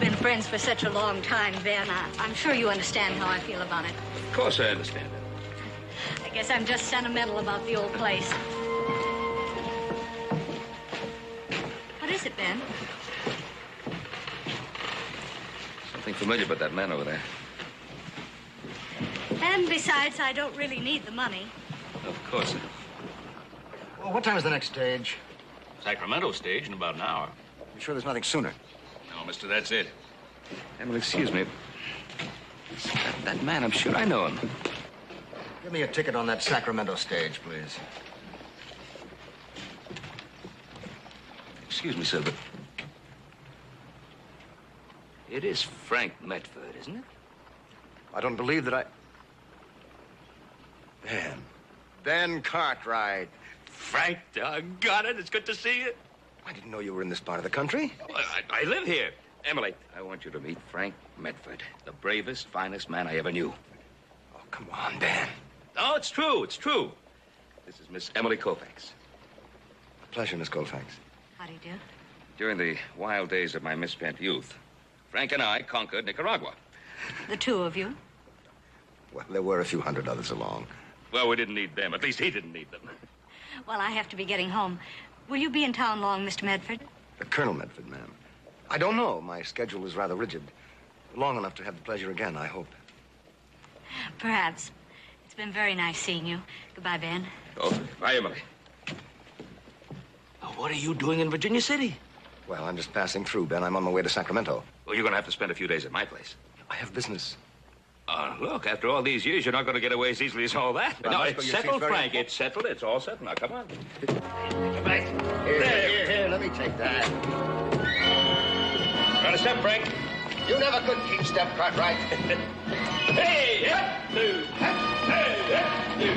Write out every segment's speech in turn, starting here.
been friends for such a long time, Ben. I'm sure you understand how I feel about it. Of course I understand it. I guess I'm just sentimental about the old place. What is it, Ben? Something familiar about that man over there. And besides, I don't really need the money. Of course. Well, what time is the next stage? Sacramento stage in about an hour. You sure there's nothing sooner? No, mister, that's it. Emily, excuse me. That man, I'm sure I know him. Give me a ticket on that Sacramento stage, please. Excuse me, sir, but... It is Frank Medford, isn't it? I don't believe that I... Ben Cartwright. Frank, doggone it. It's good to see you. I didn't know you were in this part of the country. Well, I live here. Emily, I want you to meet Frank Medford, the bravest, finest man I ever knew. Oh, come on, Ben. Oh, it's true. It's true. This is Miss Emily Colfax. A pleasure, Miss Colfax. How do you do? During the wild days of my misspent youth, Frank and I conquered Nicaragua. The two of you? Well, there were a few hundred others along. Well, we didn't need them. At least he didn't need them. Well, I have to be getting home. Will you be in town long, Mr. Medford? Colonel Medford, ma'am. I don't know. My schedule is rather rigid. Long enough to have the pleasure again, I hope. Perhaps. It's been very nice seeing you. Goodbye, Ben. Oh, bye, Emily. Oh, what are you doing in Virginia City? Well, I'm just passing through, Ben. I'm on my way to Sacramento. Well, you're going to have to spend a few days at my place. I have business. Look, after all these years, you're not going to get away as easily as all that. Well, no, Michael, it's you settled, seem very- Frank. It's settled. It's all settled. Now, come on. Come back. Here, let me take that. Run a step, Frank. You never could keep step, Cartwright. Hey, hip, two. Hey, hip, two.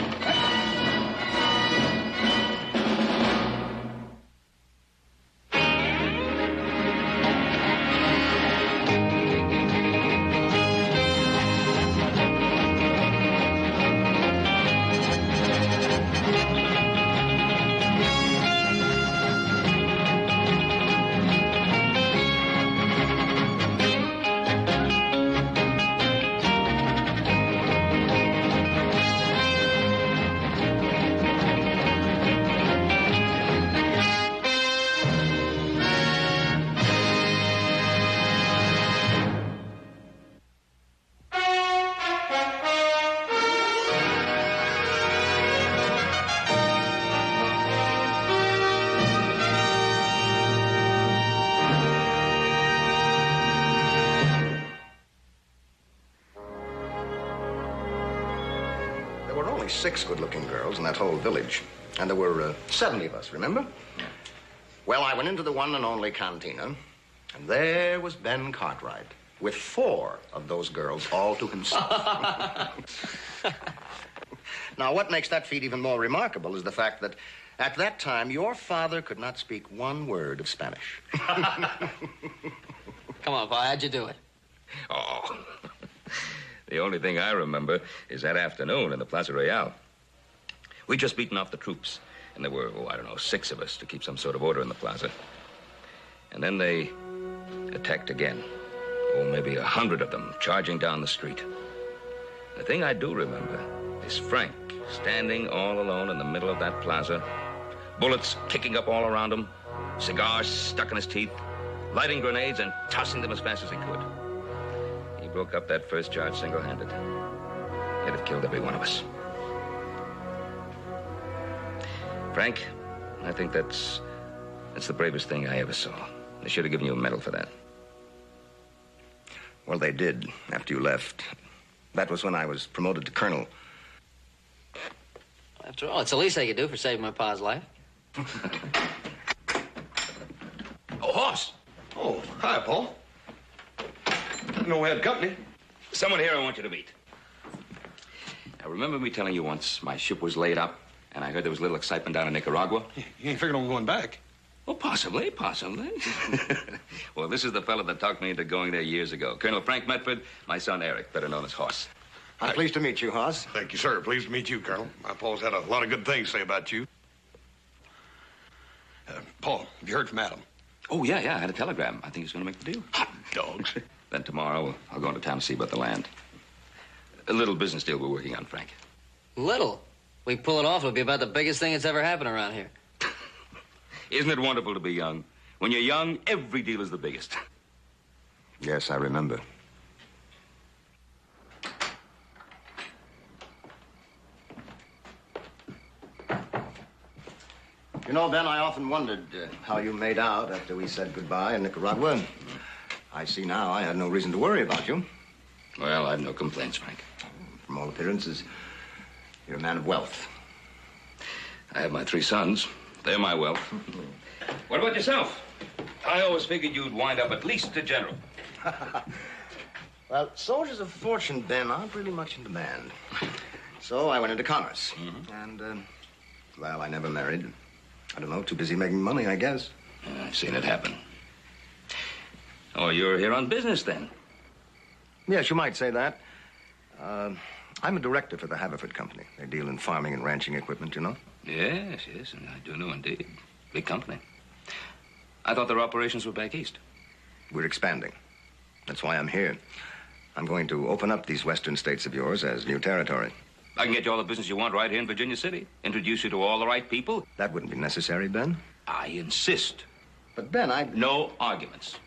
There were only 6 good-looking girls in that whole village. And there were 70 of us, remember? Well, I went into the one and only cantina, and there was Ben Cartwright with 4 of those girls all to himself. Now, what makes that feat even more remarkable is the fact that at that time, your father could not speak one word of Spanish. Come on, Pa, how'd you do it? Oh, the only thing I remember is that afternoon in the Plaza Royale. We'd just beaten off the troops, and there were, I don't know, 6 of us to keep some sort of order in the plaza. And then they attacked again. Oh, maybe 100 of them charging down the street. The thing I do remember is Frank standing all alone in the middle of that plaza, bullets kicking up all around him, cigars stuck in his teeth, lighting grenades and tossing them as fast as he could. He broke up that first charge single-handed. He'd have killed every one of us. Frank, I think that's the bravest thing I ever saw. They should have given you a medal for that. Well, they did after you left. That was when I was promoted to colonel. After all, it's the least I could do for saving my pa's life. Oh, Hoss! Oh, hi, Paul. Didn't know we had company. Someone here I want you to meet. Now, remember me telling you once my ship was laid up, and I heard there was a little excitement down in Nicaragua? You ain't figuring on going back. Well, possibly. Well, this is the fellow that talked me into going there years ago. Colonel Frank Medford, my son Eric, better known as Hoss. I'm pleased to meet you, Hoss. Thank you, sir. Pleased to meet you, Colonel. My Paul's had a lot of good things to say about you. Paul, have you heard from Adam? Oh, yeah, I had a telegram. I think he's going to make the deal. Hot dogs. Then tomorrow, I'll go into town to see about the land. A little business deal we're working on, Frank. Little? We pull it off, it'll be about the biggest thing that's ever happened around here. Isn't it wonderful to be young? When you're young, every deal is the biggest. Yes, I remember. You know, Ben, I often wondered how you made out after we said goodbye in Nicaragua. I see now I had no reason to worry about you. Well, I've no complaints, Frank. From all appearances, you're a man of wealth. I have my 3 sons. They're my wealth. What about yourself? I always figured you'd wind up at least a general. Well, soldiers of fortune, Ben, aren't really much in demand. So I went into commerce. And, well, I never married. I don't know, too busy making money, I guess. I've seen it happen. Oh, you're here on business, then? Yes, you might say that. I'm a director for the Haverford Company. They deal in farming and ranching equipment, you know. Yes, and I do know indeed. Big company. I thought their operations were back east. We're expanding. That's why I'm here. I'm going to open up these western states of yours as new territory. I can get you all the business you want right here in Virginia City. Introduce you to all the right people. That wouldn't be necessary, Ben. I insist. But, Ben, No arguments.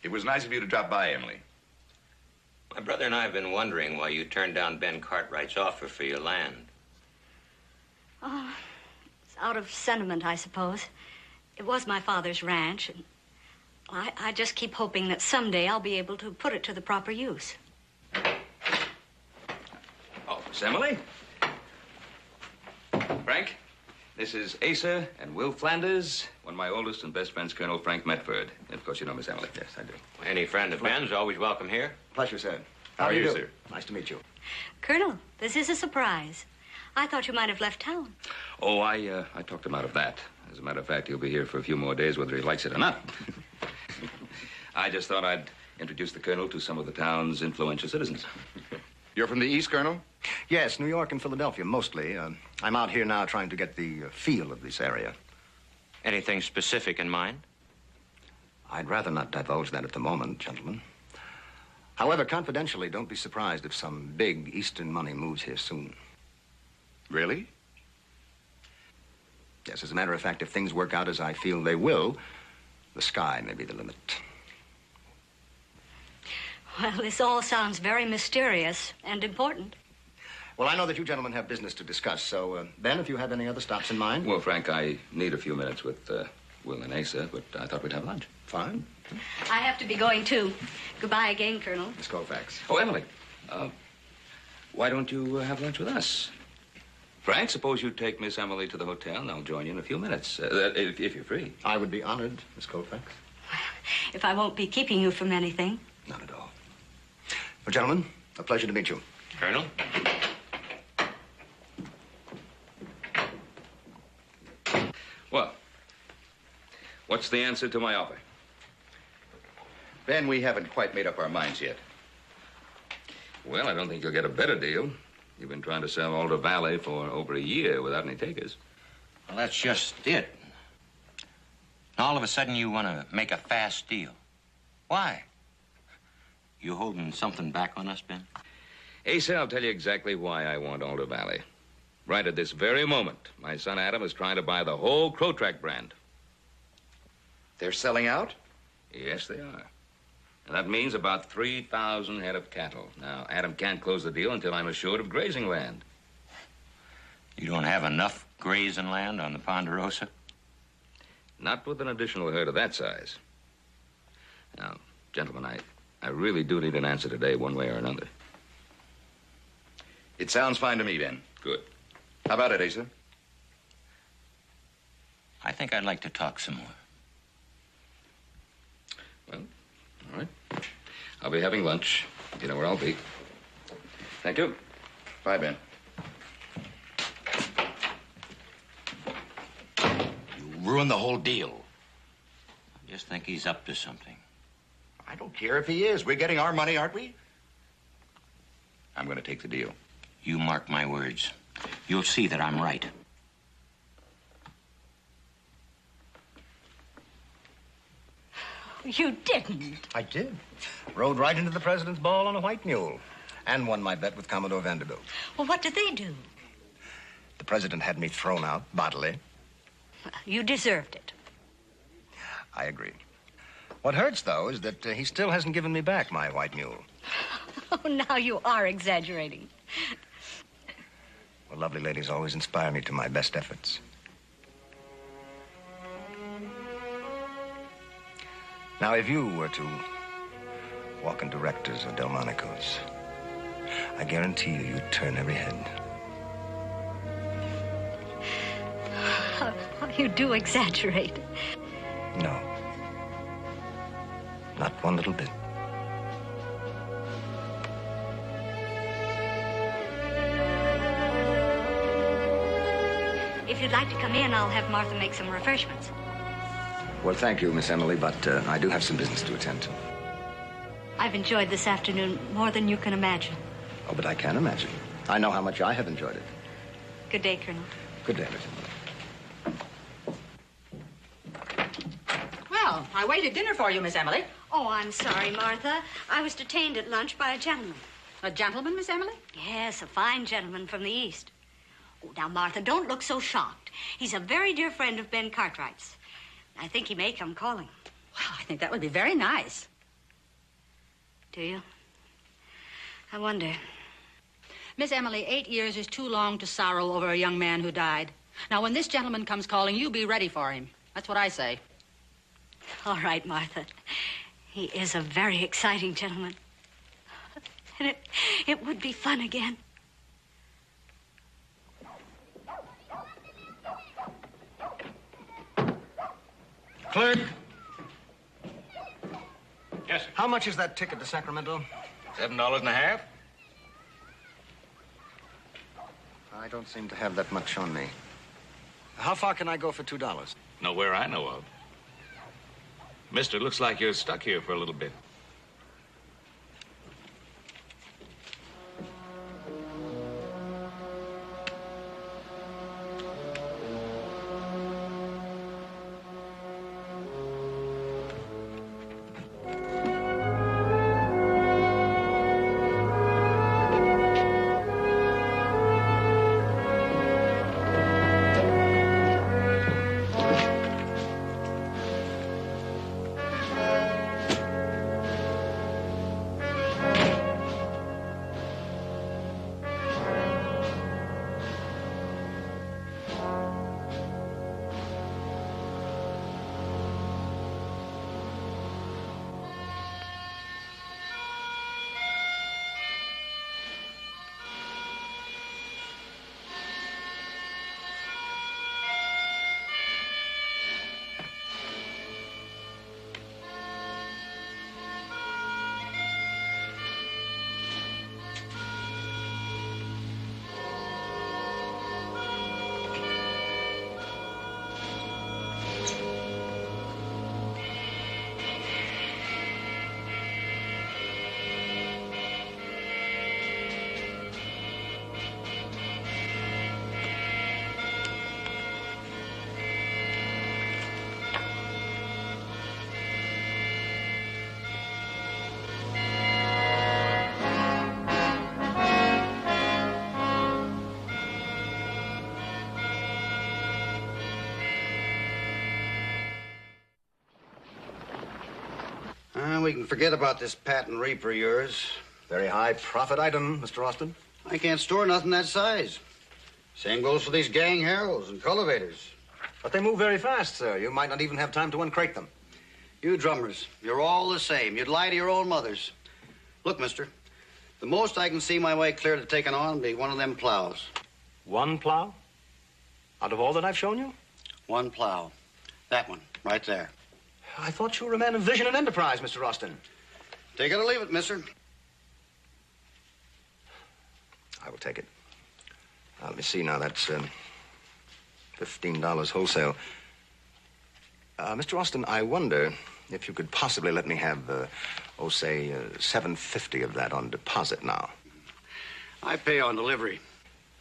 It was nice of you to drop by, Emily. My brother and I have been wondering why you turned down Ben Cartwright's offer for your land. Oh, it's out of sentiment, I suppose. It was my father's ranch, and I just keep hoping that someday I'll be able to put it to the proper use. Oh, Miss Emily. Frank, this is Asa and Will Flanders, one of my oldest and best friends, Colonel Frank Metford. And, of course, you know Miss Emily. Yes, I do. Any friend of Ben's always welcome here. Pleasure, sir. How are do you, sir? Nice to meet you. Colonel, this is a surprise. I thought you might have left town. Oh, I talked him out of that. As a matter of fact, he'll be here for a few more days, whether he likes it or not. I just thought I'd introduce the Colonel to some of the town's influential citizens. You're from the East, Colonel? Yes, New York and Philadelphia, mostly. I'm out here now trying to get the feel of this area. Anything specific in mind? I'd rather not divulge that at the moment, gentlemen. However, confidentially, don't be surprised if some big Eastern money moves here soon. Really? Yes, as a matter of fact, if things work out as I feel they will, the sky may be the limit. Well, this all sounds very mysterious and important. Well, I know that you gentlemen have business to discuss, so, Ben, if you have any other stops in mind. Well, Frank, I need a few minutes with Will and Asa, but I thought we'd have lunch. Fine. I have to be going, too. Goodbye again, Colonel. Miss Colfax. Oh, Emily, why don't you have lunch with us? Frank, suppose you take Miss Emily to the hotel, and I'll join you in a few minutes, if you're free. I would be honored, Miss Colfax. If I won't be keeping you from anything. Not at all. Well, gentlemen, a pleasure to meet you. Colonel? Well, what's the answer to my offer? Ben, we haven't quite made up our minds yet. Well, I don't think you'll get a better deal. You've been trying to sell Alder Valley for over a year without any takers. Well, that's just it. All of a sudden, you want to make a fast deal. Why? You holding something back on us, Ben? Asa, I'll tell you exactly why I want Alder Valley. Right at this very moment, my son Adam is trying to buy the whole Crow-Track brand. They're selling out? Yes, they are. And that means about 3,000 head of cattle. Now, Adam can't close the deal until I'm assured of grazing land. You don't have enough grazing land on the Ponderosa? Not with an additional herd of that size. Now, gentlemen, I really do need an answer today, one way or another. It sounds fine to me, Ben. Good. How about it, Asa? I think I'd like to talk some more. Well, all right. I'll be having lunch. You know where I'll be. Thank you. Bye, Ben. You ruined the whole deal. I just think he's up to something. I don't care if he is. We're getting our money, aren't we? I'm going to take the deal. You mark my words. You'll see that I'm right. You didn't. I did. Rode right into the president's ball on a white mule. And won my bet with Commodore Vanderbilt. Well, what did they do? The president had me thrown out bodily. You deserved it. I agree. What hurts, though, is that he still hasn't given me back my white mule. Oh, now you are exaggerating. Well, lovely ladies always inspire me to my best efforts. Now, if you were to walk into Rector's or Delmonico's, I guarantee you'd turn every head. You do exaggerate. No. Not one little bit. If you'd like to come in, I'll have Martha make some refreshments. Well, thank you, Miss Emily, but I do have some business to attend to. I've enjoyed this afternoon more than you can imagine. Oh, but I can imagine. I know how much I have enjoyed it. Good day, Colonel. Good day, Miss Emily. Well, I waited dinner for you, Miss Emily. Oh, I'm sorry, Martha. I was detained at lunch by a gentleman. A gentleman, Miss Emily? Yes, a fine gentleman from the East. Oh, now, Martha, don't look so shocked. He's a very dear friend of Ben Cartwright's. I think he may come calling. Well, I think that would be very nice. Do you? I wonder. Miss Emily, 8 years is too long to sorrow over a young man who died. Now, when this gentleman comes calling, you be ready for him. That's what I say. All right, Martha. He is a very exciting gentleman. And it would be fun again. Clerk. Yes, How much is that ticket to Sacramento? $7.50. I don't seem to have that much on me. How far can I go for $2? Nowhere I know of. Mister, looks like you're stuck here for a little bit. We can forget about this patent reaper of yours. Very high profit item, Mr. Austin. I can't store nothing that size. Same goes for these gang harrows and cultivators. But they move very fast, sir. You might not even have time to uncrate them. You drummers, you're all the same. You'd lie to your own mothers. Look, mister, the most I can see my way clear to taking on be one of them plows. One plow? Out of all that I've shown you? One plow. That one, right there. I thought you were a man of vision and enterprise, Mr. Austin. Take it or leave it, mister. I will take it. Now, let me see now. That's $15 wholesale. Mr. Austin, I wonder if you could possibly let me have, say, $7.50 of that on deposit now. I pay on delivery.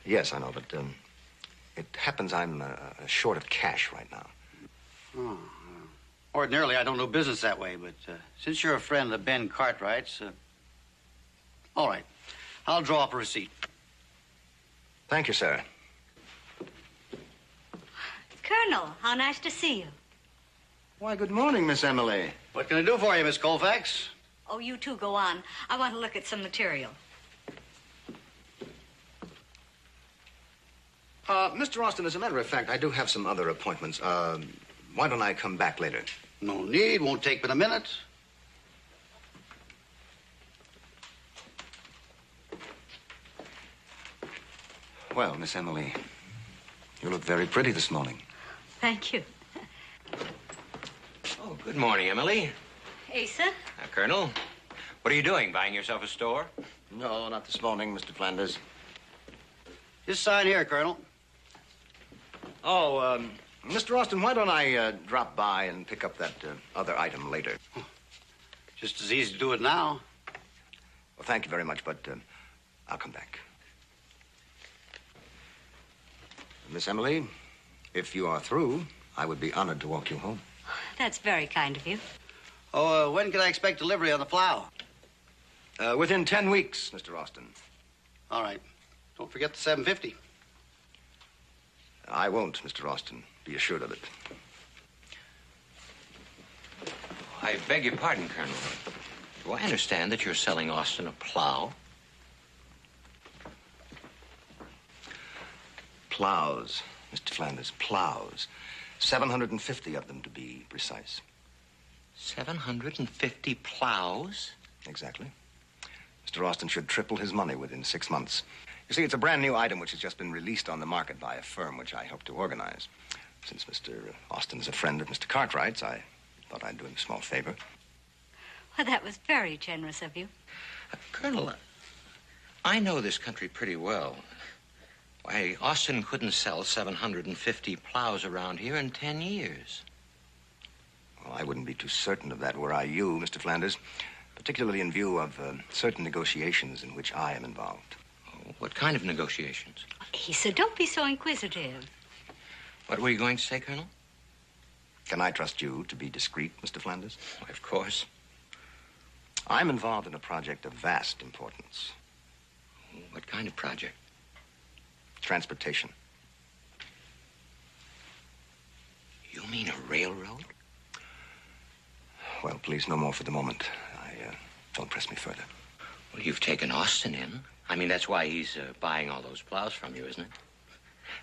Yes, I know, but it happens I'm short of cash right now. Oh, ordinarily, I don't do business that way, but since you're a friend of Ben Cartwright's, all right. I'll draw up a receipt. Thank you, sir. Colonel, how nice to see you. Why, good morning, Miss Emily. What can I do for you, Miss Colfax? Oh, you two go on. I want to look at some material. Mr. Austin, as a matter of fact, I do have some other appointments. Why don't I come back later? No need. Won't take but a minute. Well, Miss Emily, you look very pretty this morning. Thank you. Oh, good morning, Emily. Asa? Colonel, what are you doing? Buying yourself a store? No, not this morning, Mr. Flanders. Just sign here, Colonel. Oh, Mr. Austin, why don't I drop by and pick up that other item later? Just as easy to do it now. Well, thank you very much, but I'll come back. Miss Emily, if you are through, I would be honored to walk you home. That's very kind of you. Oh, when can I expect delivery on the plow? Within 10 weeks, Mr. Austin. All right. Don't forget the 750. I won't, Mr. Austin. Be assured of it. I beg your pardon, Colonel. Do I understand that you're selling Austin a plow? Plows, Mr. Flanders, plows. 750 of them, to be precise. 750 plows? Exactly. Mr. Austin should triple his money within 6 months. You see, it's a brand new item which has just been released on the market by a firm which I helped to organize. Since Mr. Austin is a friend of Mr. Cartwright's, I thought I'd do him a small favor. Well, that was very generous of you. Colonel, I know this country pretty well. Why, Austin couldn't sell 750 plows around here in 10 years. Well, I wouldn't be too certain of that were I you, Mr. Flanders, particularly in view of certain negotiations in which I am involved. Oh, what kind of negotiations? Asa, don't be so inquisitive. What were you going to say, Colonel? Can I trust you to be discreet, Mr. Flanders? Why, of course. I'm involved in a project of vast importance. What kind of project? Transportation. You mean a railroad? Well, please, no more for the moment. Don't press me further. Well, you've taken Austin in. I mean, that's why he's buying all those plows from you, isn't it?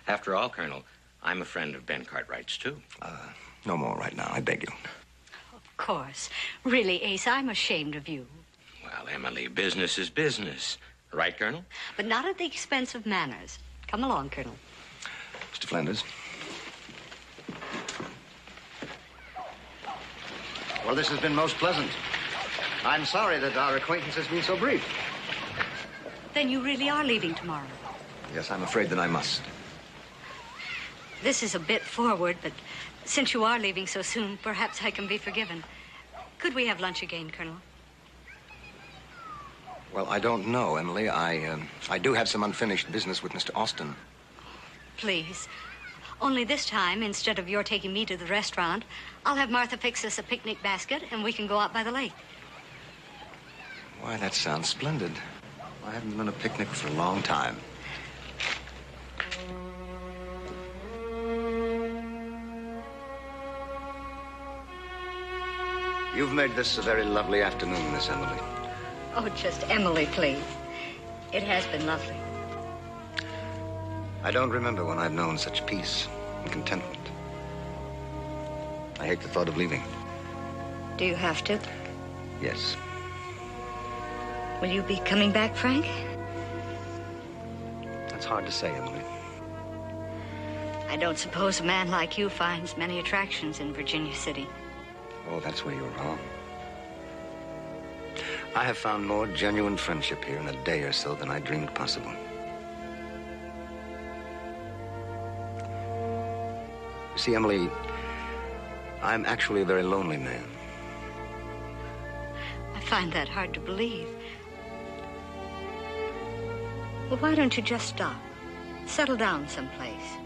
After all, Colonel, I'm a friend of Ben Cartwright's, too. No more right now, I beg you. Of course. Really, Asa, I'm ashamed of you. Well, Emily, business is business. Right, Colonel? But not at the expense of manners. Come along, Colonel. Mr. Flanders. Well, this has been most pleasant. I'm sorry that our acquaintance has been so brief. Then you really are leaving tomorrow. Yes, I'm afraid that I must. This is a bit forward, but since you are leaving so soon, perhaps I can be forgiven. Could we have lunch again, Colonel? Well, I don't know, Emily. I do have some unfinished business with Mr. Austin. Please. Only this time, instead of your taking me to the restaurant, I'll have Martha fix us a picnic basket and we can go out by the lake. Why, that sounds splendid. I haven't been on a picnic for a long time. You've made this a very lovely afternoon, Miss Emily. Oh, just Emily, please. It has been lovely. I don't remember when I've known such peace and contentment. I hate the thought of leaving. Do you have to? Yes. Will you be coming back, Frank? That's hard to say, Emily. I don't suppose a man like you finds many attractions in Virginia City. Oh, that's where you're wrong. I have found more genuine friendship here in a day or so than I dreamed possible. You see, Emily, I'm actually a very lonely man. I find that hard to believe. Well, why don't you just stop? Settle down someplace.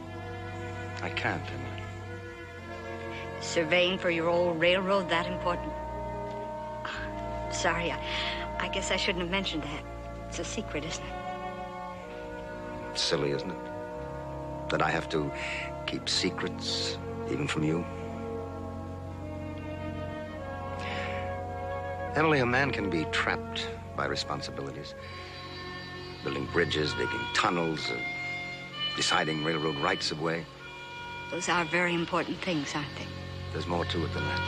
I can't, Emily. Surveying for your old railroad that important? Sorry, I guess I shouldn't have mentioned that. It's a secret, isn't it? It's silly, isn't it? That I have to keep secrets, even from you. Emily, a man can be trapped by responsibilities. Building bridges, digging tunnels, deciding railroad rights of way. Those are very important things, aren't they? There's more to it than that.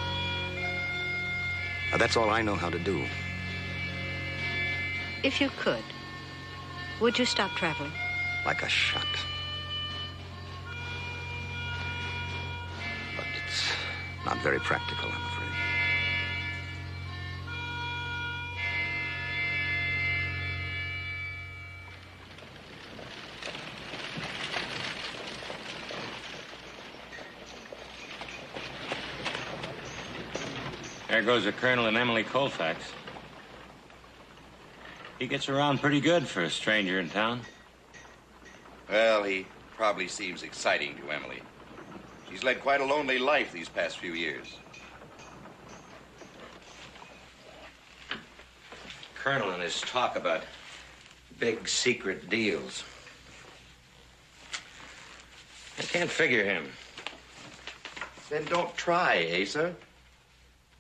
Now, that's all I know how to do. If you could, would you stop traveling? Like a shot. But it's not very practical, I'm afraid. There goes the Colonel and Emily Colfax. He gets around pretty good for a stranger in town. Well, he probably seems exciting to Emily. She's led quite a lonely life these past few years. Colonel and his talk about big secret deals. I can't figure him. Then don't try, Asa.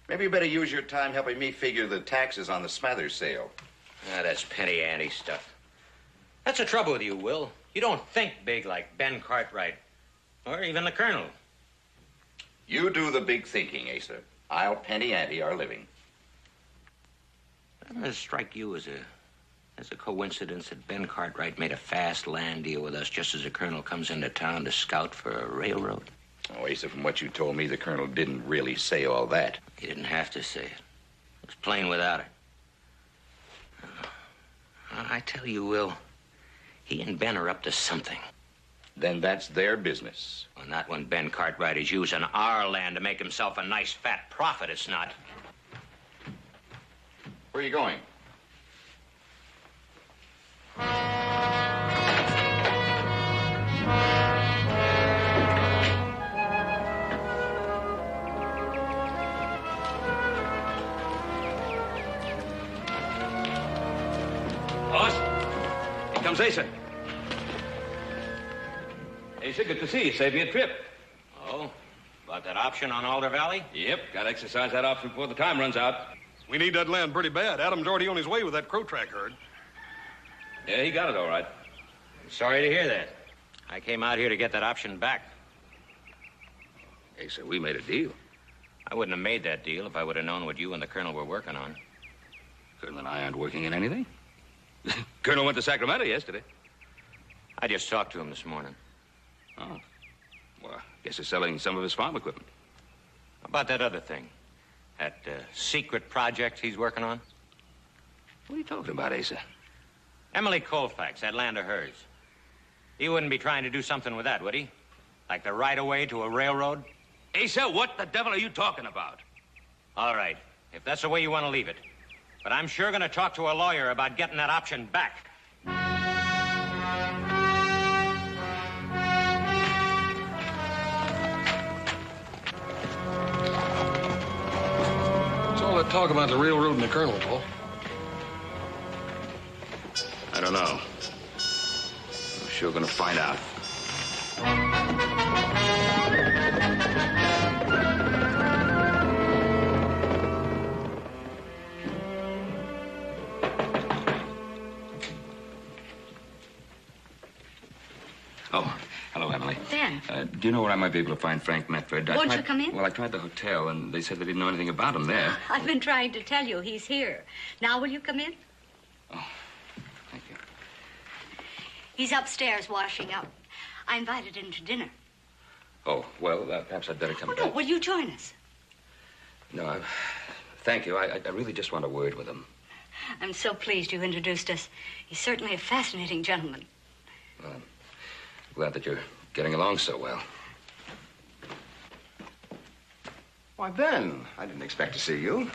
Maybe you better use your time helping me figure the taxes on the Smathers sale. Ah, that's penny-ante stuff. That's the trouble with you, Will. You don't think big like Ben Cartwright, or even the Colonel. You do the big thinking, Asa. I'll penny-ante our living. Doesn't it strike you as a coincidence that Ben Cartwright made a fast land deal with us just as the Colonel comes into town to scout for a railroad? Oh, Asa, from what you told me, the Colonel didn't really say all that. He didn't have to say it. It was plain without it. I tell you, Will, he and Ben are up to something. Then that's their business. Well, not when Ben Cartwright is using our land to make himself a nice fat profit, it's not. Where are you going? Boss, here comes Asa. Asa, good to see you. Save me a trip. Oh, about that option on Alder Valley? Yep, got to exercise that option before the time runs out. We need that land pretty bad. Adam's already on his way with that crow track herd. Yeah, he got it all right. I'm sorry to hear that. I came out here to get that option back. Asa, we made a deal. I wouldn't have made that deal if I would have known what you and the Colonel were working on. Colonel and I aren't working in anything. Colonel went to Sacramento yesterday. I just talked to him this morning. Oh. Well, I guess he's selling some of his farm equipment. About that other thing. That secret project he's working on. What are you talking about, Asa? Emily Colfax, that land of hers. He wouldn't be trying to do something with that, would he? Like the right-of-way to a railroad? Asa, what the devil are you talking about? All right, if that's the way you want to leave it. But I'm sure going to talk to a lawyer about getting that option back. What's all that talk about the railroad and the Colonel, Paul? I don't know. I'm sure gonna find out. Oh, hello, Emily. Ben. Do you know where I might be able to find Frank Medford? Won't you come in? Well, I tried the hotel, and they said they didn't know anything about him there. I've been trying to tell you he's here. Now, will you come in? Oh, thank you. He's upstairs washing up. I invited him to dinner. Oh, well, perhaps I'd better come Oh, back. no, will you join us? No, thank you. I really just want a word with him. I'm so pleased you introduced us. He's certainly a fascinating gentleman. Well, I'm glad that you're getting along so well. Why, Ben, I didn't expect to see you.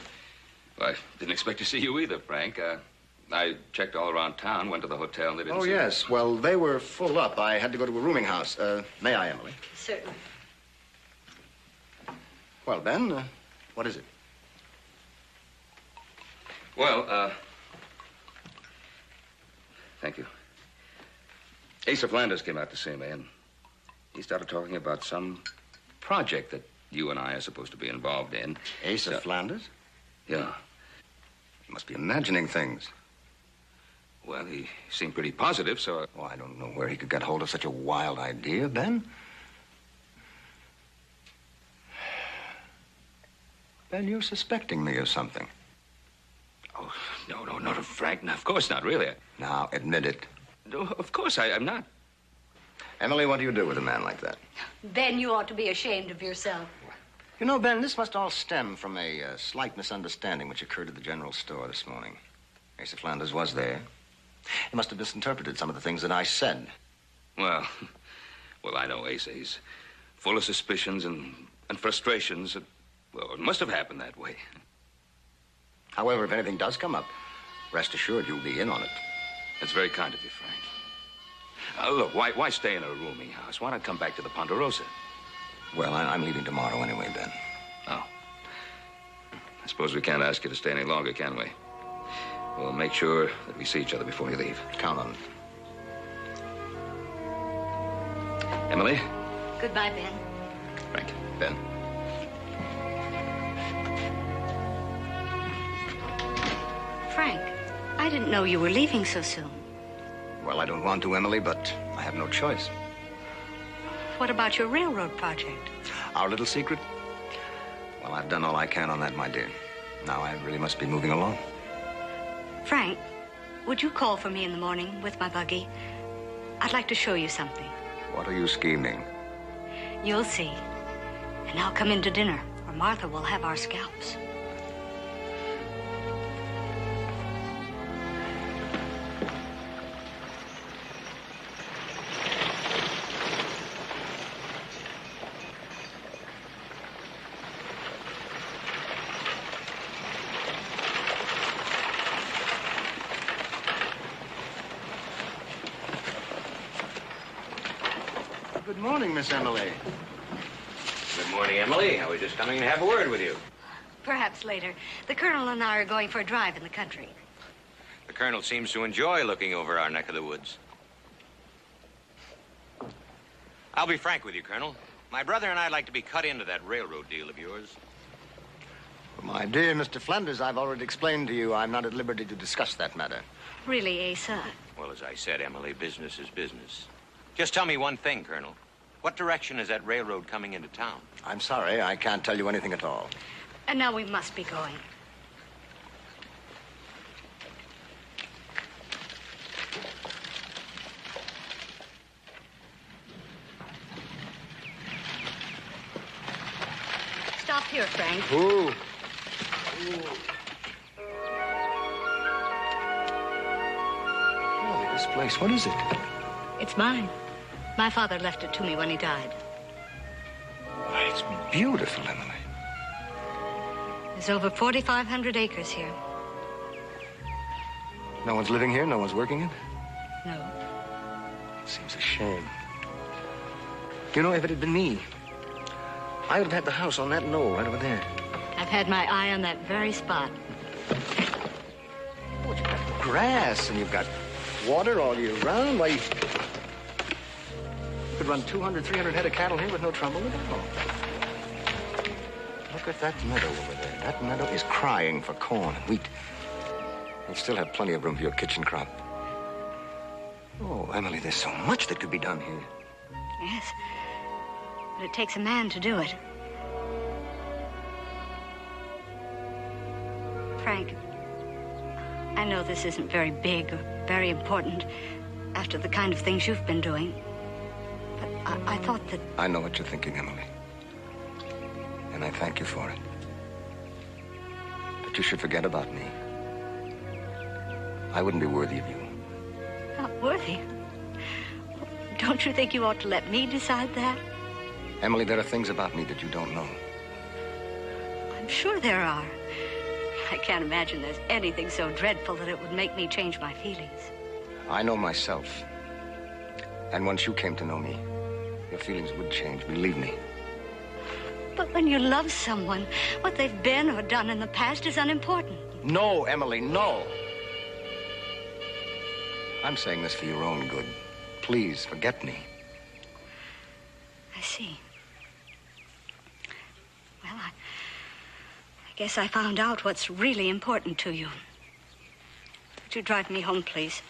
Well, I didn't expect to see you either, Frank. I checked all around town, went to the hotel, and they didn't Oh, see yes. Well, they were full up. I had to go to a rooming house. May I, Emily? Certainly. Well, Ben, what is it? Well, thank you. Asa Flanders came out to see me, and he started talking about some project that you and I are supposed to be involved in. Asa Flanders? Yeah. You must be imagining things. Well, he seemed pretty positive, so... Oh, I don't know where he could get hold of such a wild idea, Ben. Ben, you're suspecting me of something. Oh, no, Frank. No, of course not, really. Now, admit it. No, of course I'm not. Emily, what do you do with a man like that? Ben, you ought to be ashamed of yourself. You know, Ben, this must all stem from a slight misunderstanding which occurred at the general store this morning. Asa Flanders was there. He must have misinterpreted some of the things that I said. Well, I know Asa. He's full of suspicions and frustrations. Well, it must have happened that way. However, if anything does come up, rest assured you'll be in on it. That's very kind of you, Frank. Look, why stay in a rooming house? Why not come back to the Ponderosa? Well, I'm leaving tomorrow anyway, Ben. Oh. I suppose we can't ask you to stay any longer, can we? We'll make sure that we see each other before you leave. Count on it. Emily? Goodbye, Ben. Frank. Ben. Frank, I didn't know you were leaving so soon. Well, I don't want to, Emily, but I have no choice. What about your railroad project? Our little secret? Well, I've done all I can on that, my dear. Now I really must be moving along. Frank, would you call for me in the morning with my buggy? I'd like to show you something. What are you scheming? You'll see. And I'll come in to dinner, or Martha will have our scalps. Good morning, Miss Emily. Good morning, Emily. I was just coming to have a word with you. Perhaps later. The Colonel and I are going for a drive in the country. The Colonel seems to enjoy looking over our neck of the woods. I'll be frank with you, Colonel. My brother and I'd like to be cut into that railroad deal of yours. My dear Mr. Flanders, I've already explained to you I'm not at liberty to discuss that matter. Really, Asa? Well, as I said, Emily, business is business. Just tell me one thing, Colonel. What direction is that railroad coming into town? I'm sorry, I can't tell you anything at all. And now we must be going. Stop here, Frank. Ooh. Oh, this place, what is it? It's mine. My father left it to me when he died. Why, it's beautiful, Emily. There's over 4,500 acres here. No one's living here? No one's working it? No. It seems a shame. You know, if it had been me, I would have had the house on that knoll right over there. I've had my eye on that very spot. Oh, you've got grass and you've got water all year round. Why, you could run 200, 300 head of cattle here with no trouble at all. Look at that meadow over there. That meadow is crying for corn and wheat. You'll still have plenty of room for your kitchen crop. Oh, Emily, there's so much that could be done here. Yes. But it takes a man to do it. Frank, I know this isn't very big or very important after the kind of things you've been doing. But I thought that... I know what you're thinking, Emily. And I thank you for it. But you should forget about me. I wouldn't be worthy of you. Not worthy? Don't you think you ought to let me decide that? Emily, there are things about me that you don't know. I'm sure there are. I can't imagine there's anything so dreadful that it would make me change my feelings. I know myself. And once you came to know me, your feelings would change, believe me. But when you love someone, what they've been or done in the past is unimportant. No, Emily, no. I'm saying this for your own good. Please, forget me. I see. Well, I guess I found out what's really important to you. Would you drive me home, please?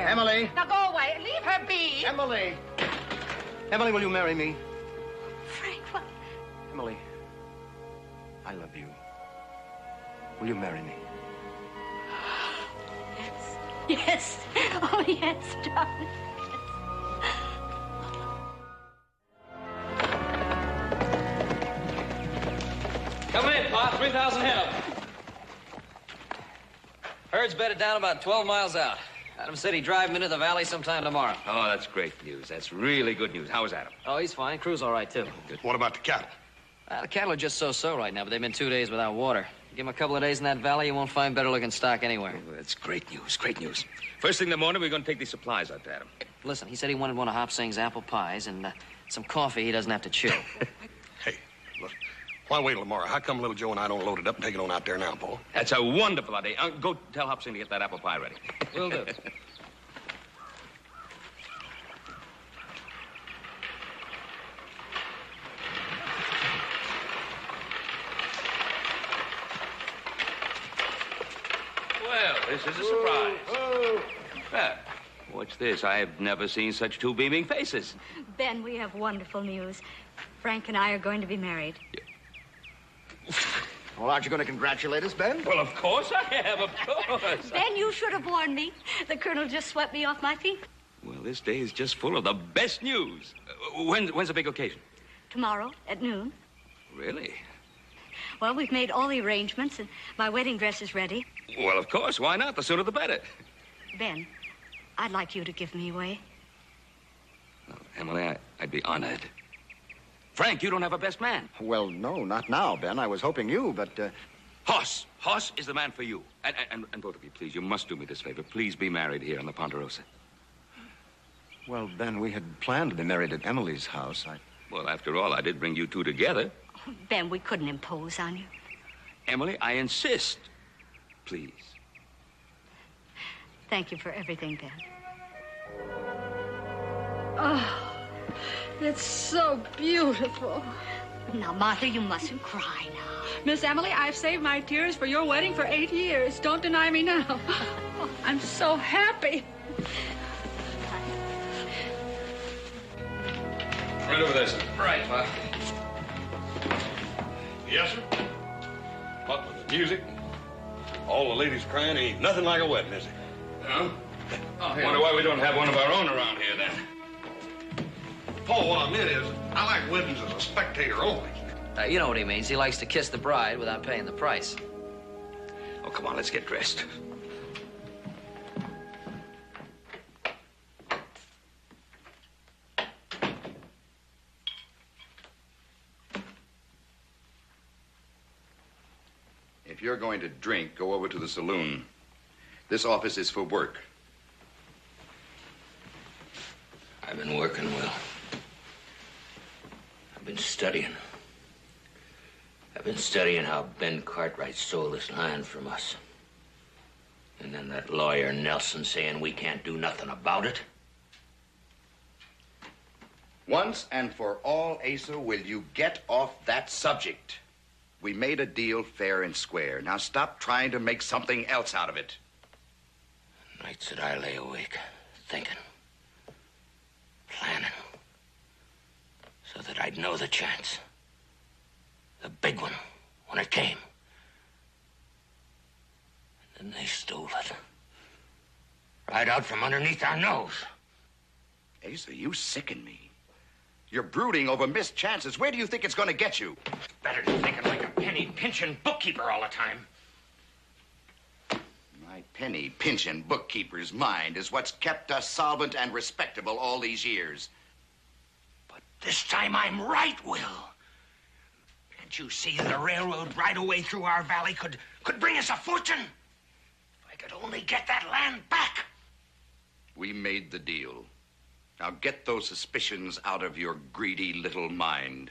Emily! Now go away. Leave her be. Emily! Emily, will you marry me? Frank, what? Emily, I love you. Will you marry me? Yes. Yes. Oh, yes, darling. Come in, Pa. 3,000 head of them. Herd's bedded down about 12 miles out. Adam said he'd drive him into the valley sometime tomorrow. Oh, that's great news. That's really good news. How is Adam? Oh, he's fine. Crew's all right, too. Good. What about the cattle? The cattle are just so-so right now, but they've been 2 days without water. Give them a couple of days in that valley, you won't find better-looking stock anywhere. Oh, that's great news. Great news. First thing in the morning, we're going to take these supplies out to Adam. Listen, he said he wanted one of Hop Singh's apple pies and some coffee he doesn't have to chew. Hey, look. Why wait till tomorrow? How come little Joe and I don't load it up and take it on out there now, Paul? That's a wonderful idea. Go tell Hop Singh to get that apple pie ready. Will do. Well, this is a surprise. Well, what's this? I've never seen such two beaming faces. Ben, we have wonderful news. Frank and I are going to be married. Well, aren't you going to congratulate us, Ben? Well, of course I am, of course. Ben, you should have warned me. The colonel just swept me off my feet. Well, this day is just full of the best news. When's the big occasion? Tomorrow at noon. Really? Well, we've made all the arrangements, and my wedding dress is ready. Well, of course. Why not? The sooner the better. Ben, I'd like you to give me away. Oh, Emily, I'd be honored. Frank, you don't have a best man. Well, no, not now, Ben. I was hoping you, but... Hoss. Hoss is the man for you. And both of you, please, you must do me this favor. Please be married here on the Ponderosa. Well, Ben, we had planned to be married at Emily's house. Well, after all, I did bring you two together. Ben, we couldn't impose on you. Emily, I insist. Please. Thank you for everything, Ben. Oh, it's so beautiful. Now, Martha, you mustn't cry now. Miss Emily, I've saved my tears for your wedding for 8 years. Don't deny me now. Oh, I'm so happy. Right over there, sir. Right, Pa. Yes, sir. What with the music? All the ladies crying, ain't nothing like a wedding, is it? No? Wonder why we don't have one of our own around here, then. Paul, what I meant is, I like weddings as a spectator only. You know what he means. He likes to kiss the bride without paying the price. Oh, come on, let's get dressed. If you're going to drink, go over to the saloon. This office is for work. I've been working, Will. I've been studying. I've been studying how Ben Cartwright stole this land from us. And then that lawyer Nelson saying we can't do nothing about it. Once and for all, Asa, will you get off that subject? We made a deal fair and square. Now stop trying to make something else out of it. Nights that I lay awake, thinking, planning, so that I'd know the chance. The big one, when it came. And then they stole it. Right out from underneath our nose. Asa, you sicken me. You're brooding over missed chances. Where do you think it's going to get you? Better than thinking like a penny-pinching bookkeeper all the time. My penny-pinching bookkeeper's mind is what's kept us solvent and respectable all these years. But this time I'm right, Will. Can't you see that a railroad right away through our valley could bring us a fortune? If I could only get that land back. We made the deal. Now get those suspicions out of your greedy little mind.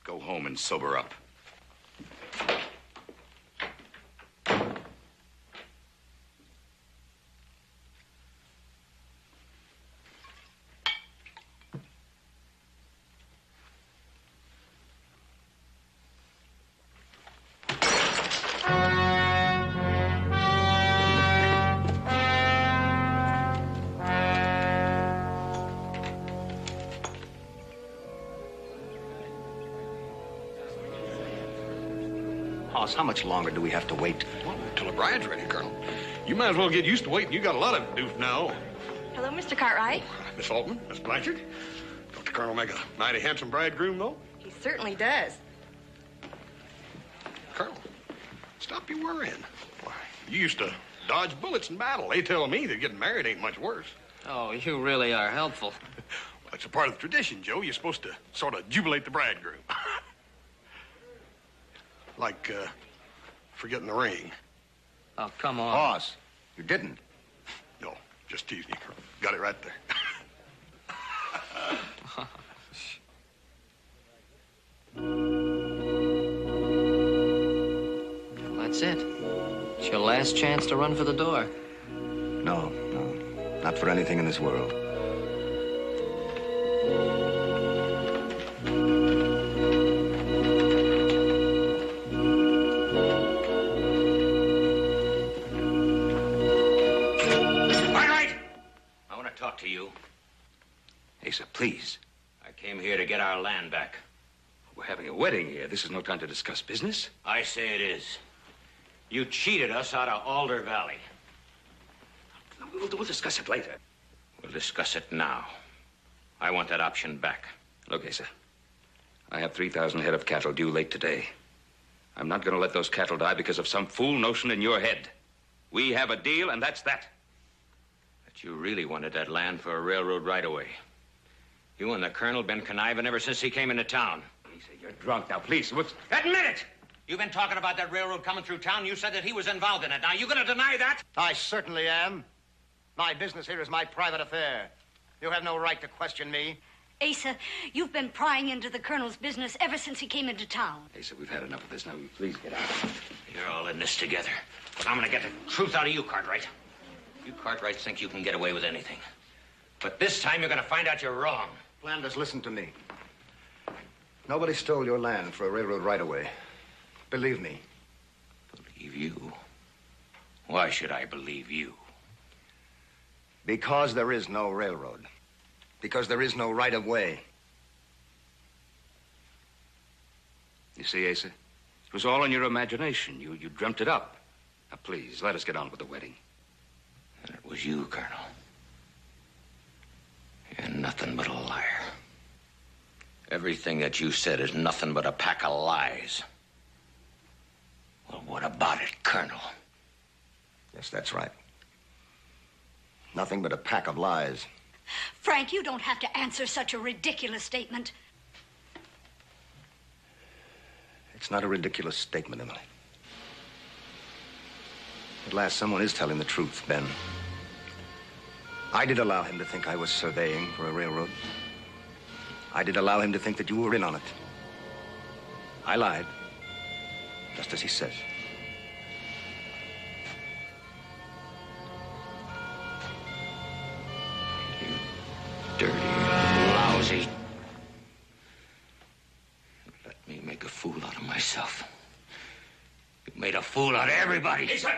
Go home and sober up. Hoss, how much longer do we have to wait? Well, until the bride's ready, Colonel. You might as well get used to waiting. You got a lot of doof now. Hello, Mr. Cartwright. Miss Altman, Miss Blanchard. Don't the Colonel make a mighty handsome bridegroom, though? He certainly does. Colonel, stop your worrying. Why, you used to dodge bullets in battle. They tell me that getting married ain't much worse. Oh, you really are helpful. Well, it's a part of the tradition, Joe. You're supposed to sort of jubilate the bridegroom. Like, forgetting the ring. Oh, come on. Hoss, you didn't. No, just teasing you, Colonel. Got it right there. That's it. It's your last chance to run for the door. No, not for anything in this world. To you. Asa, please. I came here to get our land back. We're having a wedding here. This is no time to discuss business. I say it is. You cheated us out of Alder Valley. We'll discuss it later. We'll discuss it now. I want that option back. Look, Asa, I have 3,000 head of cattle due late today. I'm not going to let those cattle die because of some fool notion in your head. We have a deal, and that's that. You really wanted that land for a railroad right-of-way. You and the Colonel been conniving ever since he came into town. Asa, you're drunk. Now, please, what's... Admit it! You've been talking about that railroad coming through town. You said that he was involved in it. Now, you gonna deny that? I certainly am. My business here is my private affair. You have no right to question me. Asa, you've been prying into the Colonel's business ever since he came into town. Asa, we've had enough of this. Now, please get out. You're all in this together. But I'm gonna get the truth out of you, Cartwright. You Cartwrights think you can get away with anything. But this time you're going to find out you're wrong. Flanders, listen to me. Nobody stole your land for a railroad right-of-way. Believe me. Believe you? Why should I believe you? Because there is no railroad. Because there is no right-of-way. You see, Asa, it was all in your imagination. You dreamt it up. Now, please, let us get on with the wedding. And it was you, Colonel. You're nothing but a liar. Everything that you said is nothing but a pack of lies. Well, what about it, Colonel? Yes, that's right. Nothing but a pack of lies. Frank, you don't have to answer such a ridiculous statement. It's not a ridiculous statement, Emily. At last, someone is telling the truth, Ben. I did allow him to think I was surveying for a railroad. I did allow him to think that you were in on it. I lied, just as he says. You dirty Made a fool out of everybody. Listen!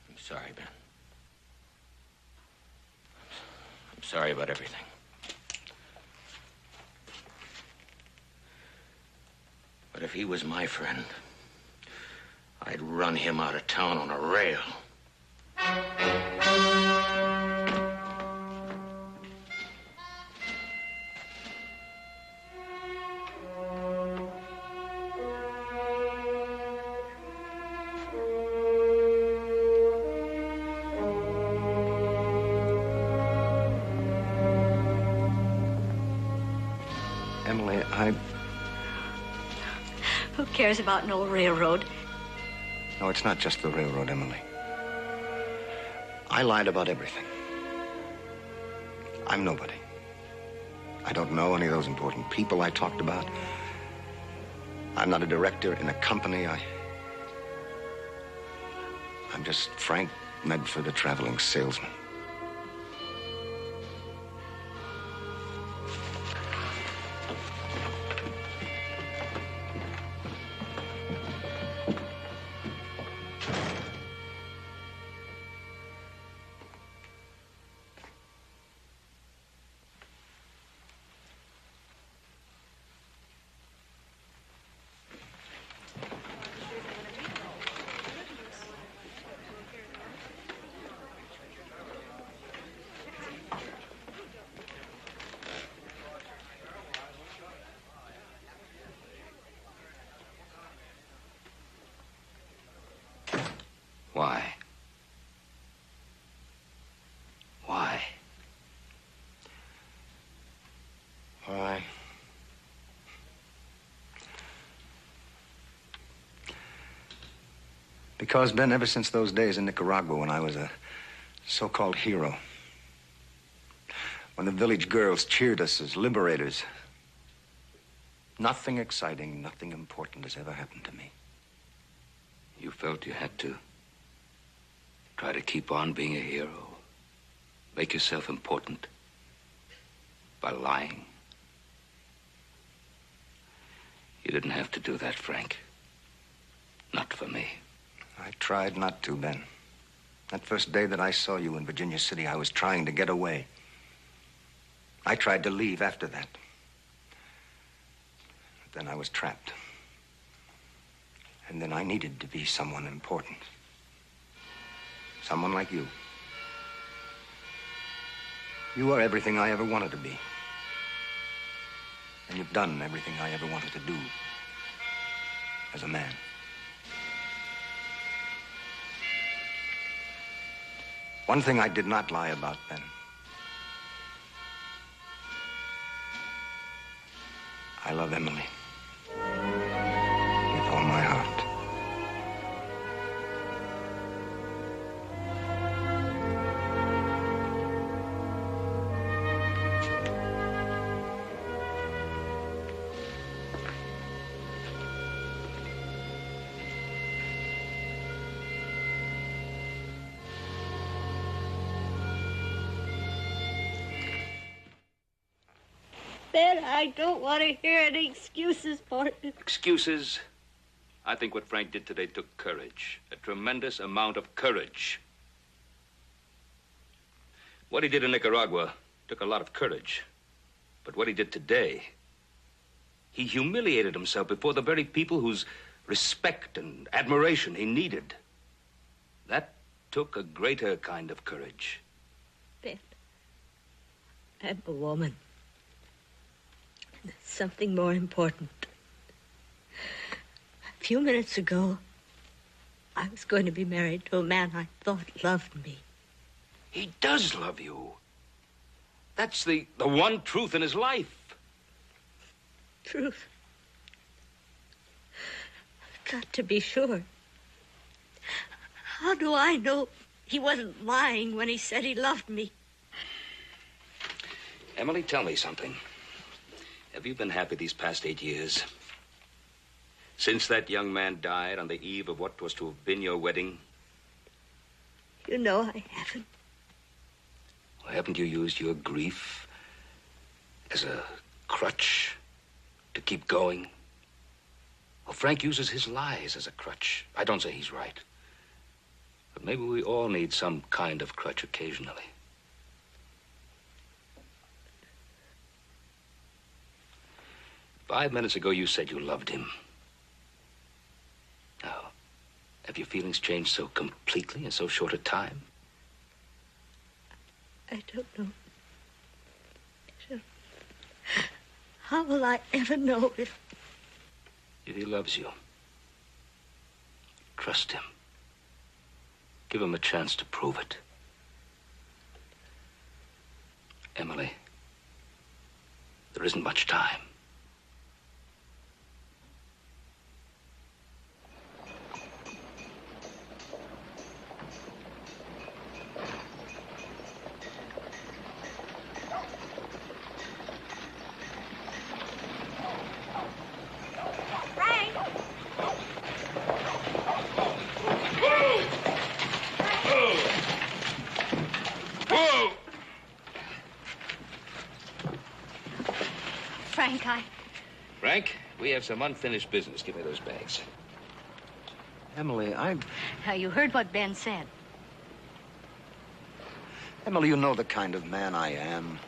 I'm sorry, Ben. I'm sorry about everything. But if he was my friend, I'd run him out of town on a rail. Emily, Who cares about an old railroad? No, it's not just the railroad, Emily. I lied about everything. I'm nobody. I don't know any of those important people I talked about. I'm not a director in a company. I'm just Frank Medford, a traveling salesman. Why? Why? Why? Because, Ben, ever since those days in Nicaragua when I was a so-called hero, when the village girls cheered us as liberators, nothing exciting, nothing important has ever happened to me. You felt you had to try to keep on being a hero, make yourself important by lying. You didn't have to do that, Frank. Not for me. I tried not to, Ben. That first day that I saw you in Virginia City, I was trying to get away. I tried to leave after that. But then I was trapped. And then I needed to be someone important. Someone like you. You are everything I ever wanted to be. And you've done everything I ever wanted to do as a man. One thing I did not lie about, Ben. I love Emily. With all my heart. Ben, I don't want to hear any excuses for it. Excuses? I think what Frank did today took courage. A tremendous amount of courage. What he did in Nicaragua took a lot of courage. But what he did today, he humiliated himself before the very people whose respect and admiration he needed. That took a greater kind of courage. Ben, I'm a woman. There's something more important. A few minutes ago, I was going to be married to a man I thought loved me. He does love you. That's the one truth in his life. Truth. I've got to be sure. How do I know he wasn't lying when he said he loved me? Emily, tell me something. Have you been happy these past 8 years? Since that young man died on the eve of what was to have been your wedding? You know I haven't. Well, haven't you used your grief as a crutch to keep going? Well, Frank uses his lies as a crutch. I don't say he's right. But maybe we all need some kind of crutch occasionally. Five minutes ago, you said you loved him. Now, have your feelings changed so completely in so short a time? I don't know. How will I ever know if he loves you? Trust him. Give him a chance to prove it. Emily, there isn't much time. Frank, we have some unfinished business. Give me those bags. Emily, You heard what Ben said. Emily, you know the kind of man I am.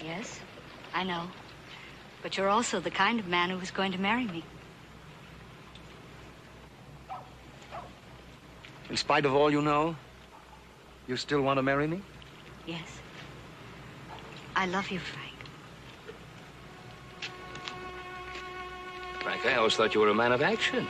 Yes, I know. But you're also the kind of man who was going to marry me. In spite of all you know, you still want to marry me? Yes. I love you, Frank. Frank, I always thought you were a man of action.